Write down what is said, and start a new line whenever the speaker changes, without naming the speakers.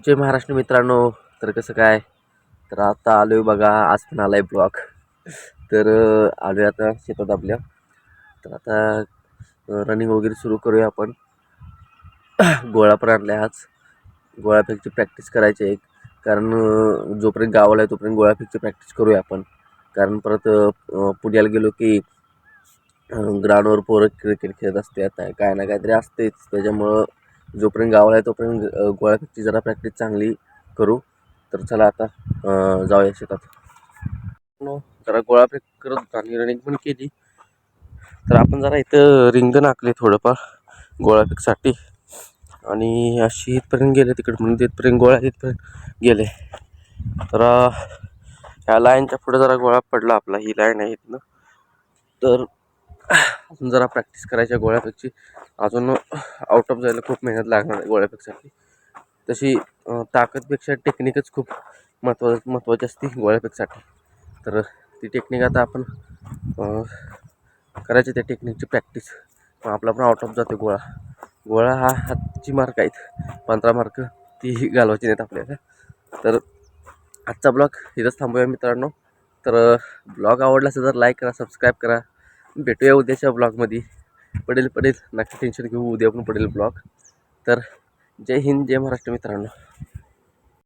जय महाराष्ट्र मित्रांनो. तर कसं काय, तर आता आलो आहे बघा, आज पण आला आहे ब्लॉग. तर आलो आहे आता शेतात आपल्या. तर आता रनिंग वगैरे सुरू करूया आपण. गोळा पण आणला आहे आज. गोळाफेकची प्रॅक्टिस करायची आहे. कारण जोपर्यंत गावाला आहे तोपर्यंत गोळाफेकची प्रॅक्टिस करूया आपण. कारण परत पुण्याला गेलो की ग्राउंडवर पोरं क्रिकेट खेळत असतात, काय ना काहीतरी असतेच. त्याच्यामुळं जोपर्यंत गावाला आहे तोपर्यंत गोळाफेकची जरा प्रॅक्टिस चांगली करू. तर चला आता जाऊया शेतात. जरा गोळाफेक करत होता आणि रनिंग पण केली. तर आपण जरा इथं रिंगण आखले थोडंफार गोळाफेकसाठी. आणि अशी इथपर्यंत गेले, तिकडे म्हणून तिथपर्यंत गोळा इथपर्यंत गेले. तर ह्या लाईनच्या पुढे जरा गोळा पडला आपला. ही लाईन आहे इथनं. तर अजून जरा प्रॅक्टिस करायच्या गोळ्यापेक्षा. अजून आउट ऑफ जायला खूप मेहनत लागणार आहे गोळ्यापेक्षासाठी. तशी ताकदपेक्षा टेक्निकच खूप महत्त्वाची असते गोळ्यापेक्षासाठी. तर ती टेक्निक आता आपण करायची, त्या टेक्निकची प्रॅक्टिस. मग आपला पण आउट ऑफ जातो गोळा. गोळा हा हातची मार्क आहेत, 15 मार्क ती घालवायची नाहीत आपल्याला. तर आजचा ब्लॉग इथंच थांबूया मित्रांनो. तर ब्लॉग आवडला असेल तर लाईक करा, सबस्क्राईब करा. भेटूया उद्याच्या ब्लॉगमध्ये. पडेल नका टेन्शन घेऊ, उद्या पण पडेल ब्लॉग. तर जय हिंद, जय महाराष्ट्र मित्रांनो.